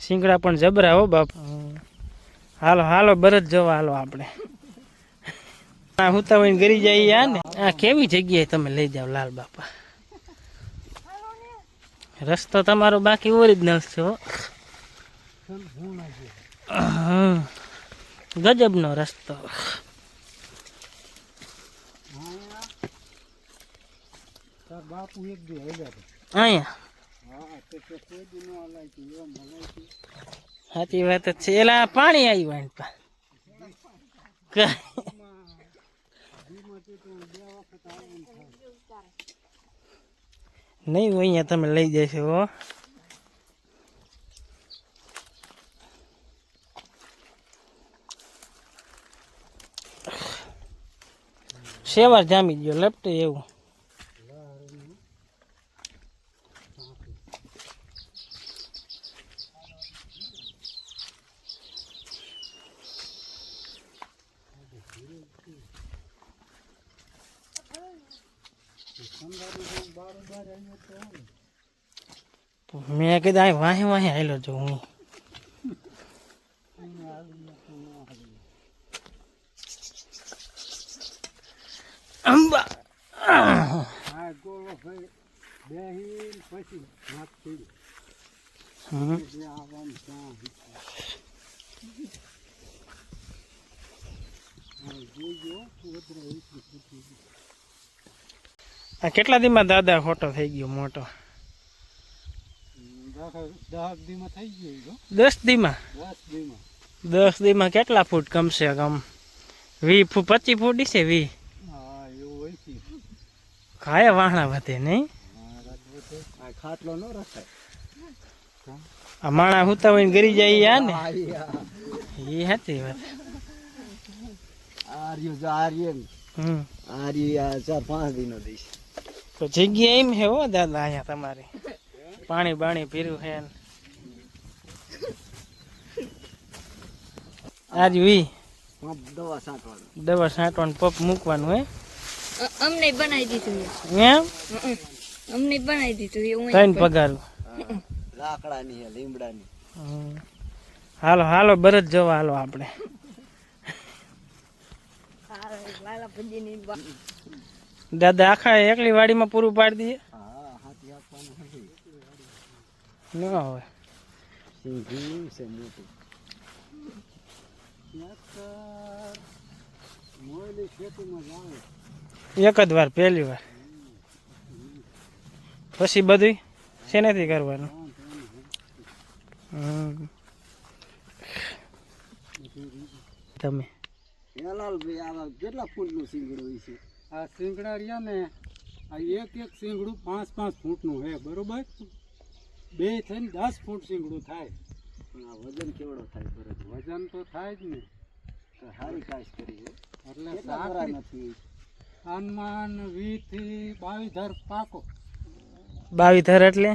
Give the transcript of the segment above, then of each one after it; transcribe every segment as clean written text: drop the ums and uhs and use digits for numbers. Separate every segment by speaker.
Speaker 1: સિંગડા પણ જબરા હો બાપ. હાલો હાલો બરજ જવા હાલો આપણે. હું તો ગરી જાય ને. આ કેવી જગ્યાએ તમે લઈ જાઓ લાલ બાપા? રસ્તો તમારો બાકી ઓરિજિનલ છે હો. ગજબનો રસ્તો.
Speaker 2: બાપુ એક દી
Speaker 1: અહીંયા સાચી વાત જ છે. એલા પાણી આવ્યું નહીં હોય અહીંયા તમે લઈ જશો હો. સેવાર જામી ગયો લપટે એવું. મેં કીધું આ વાહે વાહે હાલો જો હું. અંબા આ કેટલા દીમાં દાદા ફોટો થઈ ગયો મોટો?
Speaker 2: 10 દીમાં થઈ ગયો.
Speaker 1: 10 દીમાં? 10 દીમાં કેટલા ફૂટ કમસે કમ? 20 ફૂટ 25 ફૂટ છે 20.
Speaker 2: હા એવું હોય છે.
Speaker 1: ખાયા વાહણા વધે નહીં?
Speaker 2: ખાટલો ન રખાય.
Speaker 1: આ માણા હુતા હોય ગરી જાય ને. એ સાચી વાત.
Speaker 2: આર્ય 4-5 દિનો દઈશ.
Speaker 1: તો જગ્યા એમ હે હો દાદા અહીંયા તમારે? પાણી બાણી પીરું હે આજ દવા છાંટવાનું પપ મૂકવાનું હે.
Speaker 3: અમને બનાવી દીધું
Speaker 1: એમ?
Speaker 3: અમને બનાવી દીધું.
Speaker 1: ત્રણ પગારું
Speaker 2: લાકડાની હે લીમડાની.
Speaker 1: હાલો હાલો બરજ જવા હાલો આપણે. દાદા આખા એકલી વાડીમાં પૂરું પાડી દઈએ. ન હોય એક જ વાર પહેલી વાર પછી બધું છે નથી કરવાનું. તમે
Speaker 2: કેટલા ફૂટનું સિંગડું હોય છે? આ સિંગડા રહ્યા ને આ એક સિંગડું 5-5 ફૂટનું હે બરોબર. બે થઈને 10 ફૂટ સિંગડું થાય. વજન કેવડો થાય? વજન તો થાય જ ને. સારી કાશ કરી એટલે સાકરી નથી. આનમાં 20 થી 22 ધર પાકો.
Speaker 1: 22 ધર એટલે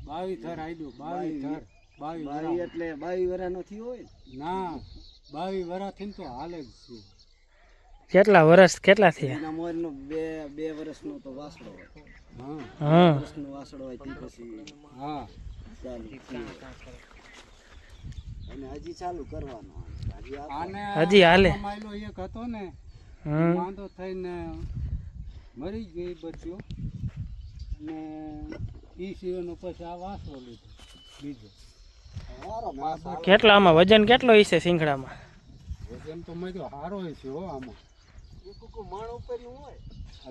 Speaker 2: 22 ધર આયડો. 22 ધર 22 એટલે 22 વર્ષ નથી હોય ના. 22 વર્ષથી તો હાલે જ છે.
Speaker 1: કેટલા વર્ષ કેટલા થયા?
Speaker 2: એના મોરનો 2 વર્ષનો તો વાસડો હોય.
Speaker 1: હા
Speaker 2: વર્ષનો વાસડો હોય તે પછી હા ચાલુ. અને હજી ચાલુ કરવાનો.
Speaker 1: હજી હાલે.
Speaker 2: માયલો એક હતો ને માંદો થઈને મરી ગઈ બચ્યો અને ઈ સિવાયનો પછી આ વાસડો લીધો બીજો.
Speaker 1: કેટલા આમાં વજન કેટલો હશે સિંગડામાં?
Speaker 2: વજન તો મેં તો સારો હોય છે હો. આમાં એકુકો માણ ઉપરનું હોય.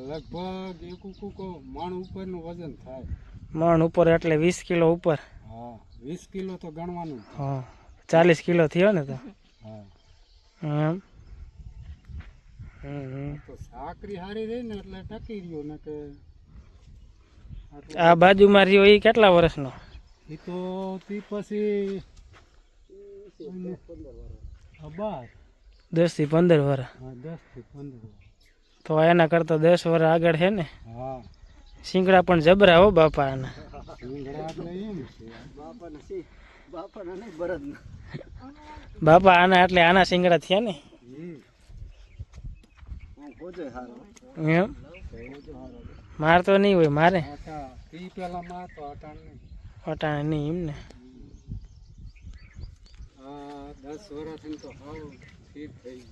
Speaker 2: લગભગ એકુકો માણ ઉપરનું વજન થાય.
Speaker 1: મણ ઉપર એટલે 20 કિલો ઉપર.
Speaker 2: હા 20 કિલો તો ગણવાનું.
Speaker 1: હા 40 કિલો થયો ને તો.
Speaker 2: હા
Speaker 1: એમ.
Speaker 2: તો સાકરી હારી રહી ને એટલે ટકી રહ્યો ને કે.
Speaker 1: આ બાજુમાં રહ્યો એ કેટલા વર્ષનો?
Speaker 2: એ તો તે પછી
Speaker 1: 10 થી 15 વર્ષ.
Speaker 2: હા 10 થી 15.
Speaker 1: તો એના કરતા 10 વર્ષ આગળ છે ને.
Speaker 2: હા
Speaker 1: સિંગડા પણ જબરા હો બાપા આના.
Speaker 2: સિંગડા એટલે એમ છે બાપાને સી બાપાને નહીં બરદના.
Speaker 1: બાપા આના એટલે આના સિંગડા થયા ને. એમ માર તો નહીં હોય મારે.
Speaker 2: પેલા માં તો
Speaker 1: અટાણે નહીં એમ ને.
Speaker 2: 10 વર્ષથી તો હાવ ઠીક થઈ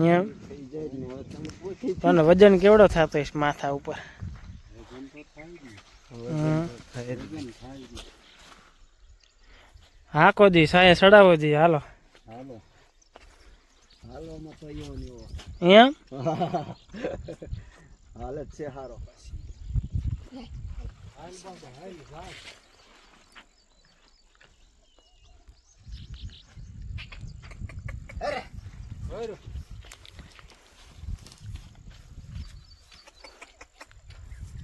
Speaker 1: એમ
Speaker 2: થઈ જાય ને હવે તમે પૂછી
Speaker 1: પણ વજન કેવડો થતો હશે માથા ઉપર
Speaker 2: વજન તો થાય ને
Speaker 1: હમ.
Speaker 2: વજન થાય ને
Speaker 1: હાકો દી સાયે સડાવો દી હાલો
Speaker 2: હાલો હાલો માં તો એવો ને એવો
Speaker 1: એમ
Speaker 2: હાલત છે હારો પછી હાલ બાબા હાલ જા અરે ઓય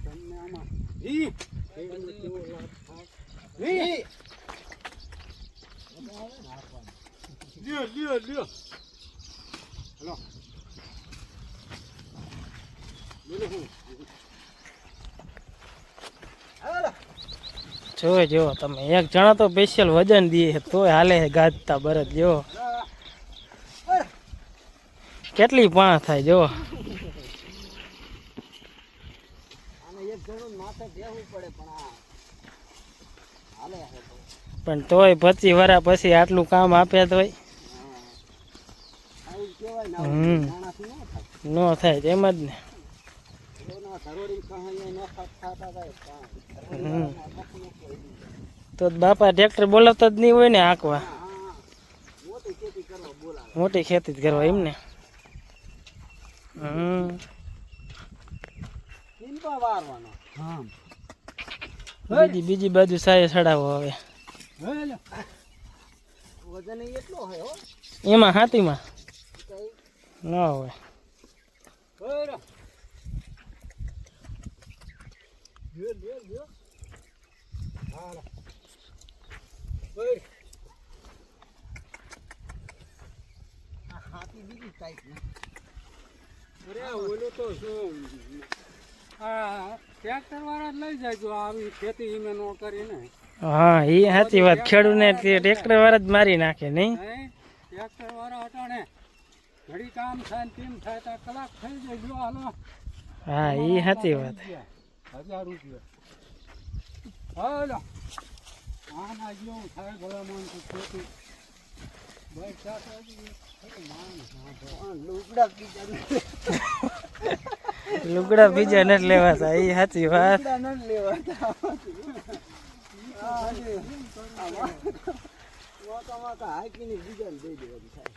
Speaker 2: તમને આમાં ઈ કેવો કેવો લાગ થાય ઈ લ્યો લ્યો લ્યો હલો લ્યો હું
Speaker 1: જોવે જો તમે એક જણા તો સ્પેશિયલ વજન દે તોય હાલે છે ગાજતા બરદ જો કેટલી પાં થાય જો
Speaker 2: આને એક જણો માથે બેહવું પડે પણ આ હાલે હે તો
Speaker 1: પણ તોય 25 વર્ષ પછી આટલું કામ આપે તોય
Speaker 2: આવું કહેવાય ને
Speaker 1: હમ.
Speaker 2: આવું માણસથી ન થાય
Speaker 1: ન થાય તેમ જ ને
Speaker 2: એના ધરોડી કહાયા ન થતા જાય
Speaker 1: હમ. તો બાપા ટ્રેક્ટર બોલાવતા જ નહીં હોય ને હાંકવા
Speaker 2: હા મોટી ખેતી કરવા બોલાવે
Speaker 1: મોટી ખેતી જ કરવા એમ ને હમ
Speaker 2: કિંપા વારવાનો હા
Speaker 1: બીજી બાજુ સાયે સડાવો હવે
Speaker 2: હેલો વજન એટલો હોય હો
Speaker 1: એમાં હાથીમાં
Speaker 2: કઈ
Speaker 1: ન હોય
Speaker 2: ઓય લ્યો લ્યો લ્યો હાલો ઓય આ હાથી બીજી ટાઈપ ને અરે ઓલો તો શું આ ટ્રેક્ટર વાળા જ લઈ જાય જો આવી ખેતી હિમે નો કરીને
Speaker 1: હા એ સાચી વાત ખેડૂને ટ્રેક્ટર વાળા જ મારી નાખે નહીં
Speaker 2: ટ્રેક્ટર વાળા અટાણે ઘડી કામ થાય ને તેમ થાય તો કલાક થઈ જાય જો હાલો
Speaker 1: હા એ સાચી વાત
Speaker 2: 1000 રૂપિયા હાલો આના જેવું થાય ભલા માણસો ખેતી ભાઈ
Speaker 1: લુગડા બીજા નથી લેવાતા એ સાચી વાત
Speaker 2: હાકીને બીજાને દઈ દેવાનું થાય